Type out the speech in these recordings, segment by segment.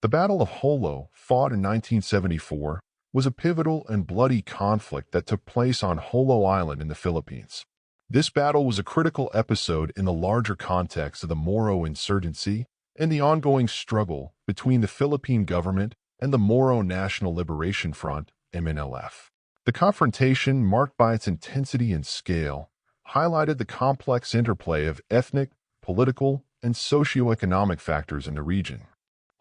The Battle of Jolo, fought in 1974, was a pivotal and bloody conflict that took place on Jolo Island in the Philippines. This battle was a critical episode in the larger context of the Moro insurgency and the ongoing struggle between the Philippine government and the Moro National Liberation Front, MNLF. The confrontation, marked by its intensity and scale, highlighted the complex interplay of ethnic, political, and socio-economic factors in the region.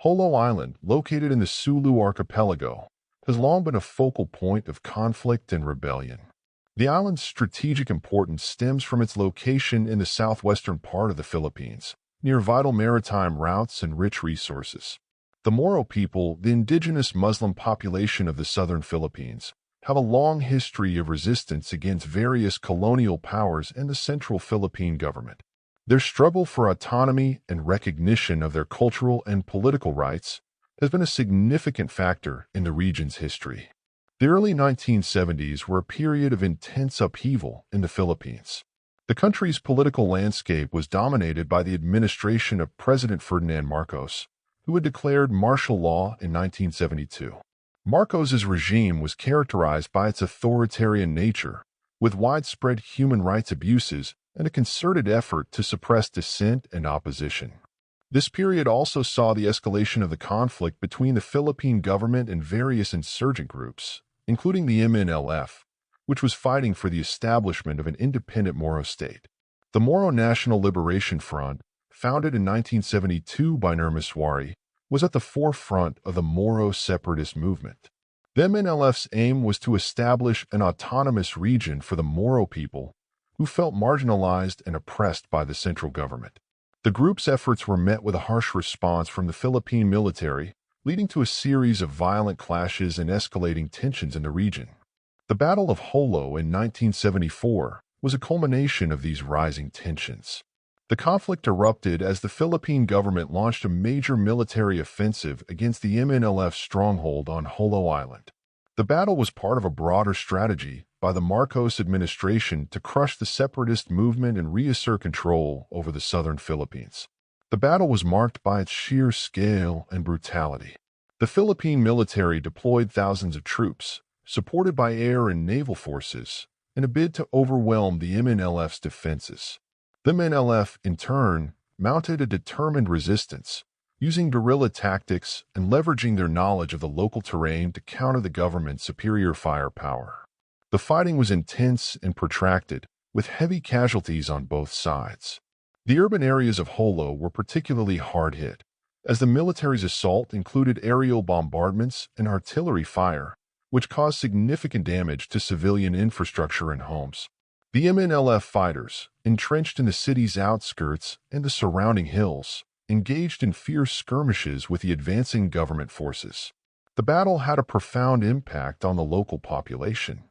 Jolo Island, located in the Sulu archipelago, has long been a focal point of conflict and rebellion. The island's strategic importance stems from its location in the southwestern part of the Philippines, near vital maritime routes and rich resources. The Moro people, the indigenous Muslim population of the southern Philippines, have a long history of resistance against various colonial powers and the central Philippine government. Their struggle for autonomy and recognition of their cultural and political rights has been a significant factor in the region's history. The early 1970s were a period of intense upheaval in the Philippines. The country's political landscape was dominated by the administration of President Ferdinand Marcos, who had declared martial law in 1972. Marcos's regime was characterized by its authoritarian nature, with widespread human rights abuses and a concerted effort to suppress dissent and opposition. This period also saw the escalation of the conflict between the Philippine government and various insurgent groups, including the MNLF, which was fighting for the establishment of an independent Moro state. The Moro National Liberation Front, founded in 1972 by Nurmiswari, was at the forefront of the Moro separatist movement. The MNLF's aim was to establish an autonomous region for the Moro people, who felt marginalized and oppressed by the central government. The group's efforts were met with a harsh response from the Philippine military, leading to a series of violent clashes and escalating tensions in the region. The Battle of Jolo in 1974 was a culmination of these rising tensions. The conflict erupted as the Philippine government launched a major military offensive against the MNLF stronghold on Jolo Island. The battle was part of a broader strategy by the Marcos administration to crush the separatist movement and reassert control over the southern Philippines. The battle was marked by its sheer scale and brutality. The Philippine military deployed thousands of troops, supported by air and naval forces, in a bid to overwhelm the MNLF's defenses. The MNLF, in turn, mounted a determined resistance, using guerrilla tactics and leveraging their knowledge of the local terrain to counter the government's superior firepower. The fighting was intense and protracted, with heavy casualties on both sides. The urban areas of Jolo were particularly hard hit, as the military's assault included aerial bombardments and artillery fire, which caused significant damage to civilian infrastructure and homes. The MNLF fighters, entrenched in the city's outskirts and the surrounding hills, engaged in fierce skirmishes with the advancing government forces. The battle had a profound impact on the local population.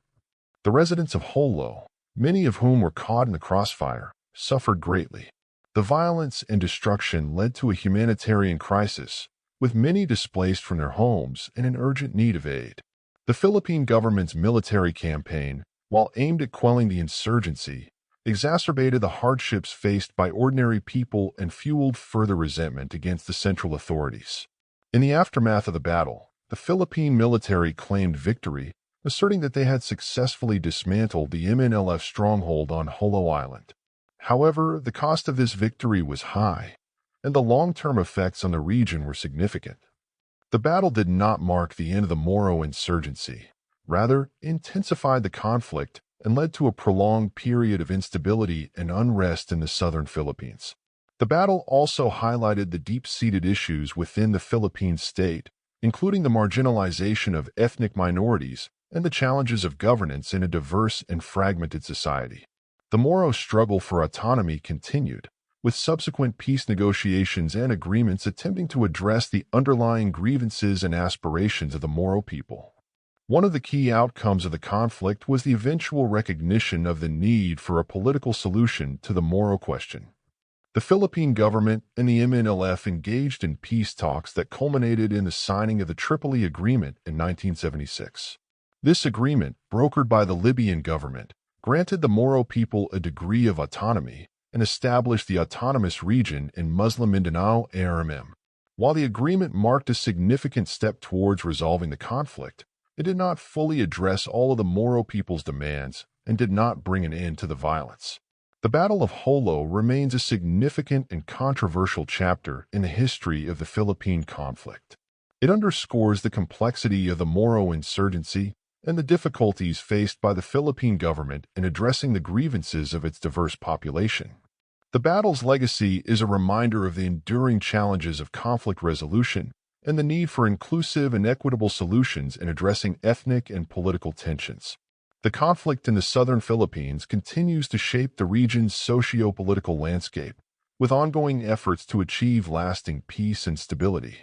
The residents of Jolo, many of whom were caught in the crossfire, suffered greatly. The violence and destruction led to a humanitarian crisis, with many displaced from their homes and in urgent need of aid. The Philippine government's military campaign, while aimed at quelling the insurgency, exacerbated the hardships faced by ordinary people and fueled further resentment against the central authorities. In the aftermath of the battle, the Philippine military claimed victory, asserting that they had successfully dismantled the MNLF stronghold on Jolo Island. However, the cost of this victory was high, and the long-term effects on the region were significant. The battle did not mark the end of the Moro insurgency, rather intensified the conflict and led to a prolonged period of instability and unrest in the southern Philippines. The battle also highlighted the deep-seated issues within the Philippine state, including the marginalization of ethnic minorities and the challenges of governance in a diverse and fragmented society. The Moro struggle for autonomy continued, with subsequent peace negotiations and agreements attempting to address the underlying grievances and aspirations of the Moro people. One of the key outcomes of the conflict was the eventual recognition of the need for a political solution to the Moro question. The Philippine government and the MNLF engaged in peace talks that culminated in the signing of the Tripoli Agreement in 1976. This agreement, brokered by the Libyan government, granted the Moro people a degree of autonomy and established the autonomous region in Muslim Mindanao, ARMM. While the agreement marked a significant step towards resolving the conflict, it did not fully address all of the Moro people's demands and did not bring an end to the violence. The Battle of Jolo remains a significant and controversial chapter in the history of the Philippine conflict. It underscores the complexity of the Moro insurgency and the difficulties faced by the Philippine government in addressing the grievances of its diverse population. The battle's legacy is a reminder of the enduring challenges of conflict resolution and the need for inclusive and equitable solutions in addressing ethnic and political tensions. The conflict in the southern Philippines continues to shape the region's socio-political landscape, with ongoing efforts to achieve lasting peace and stability.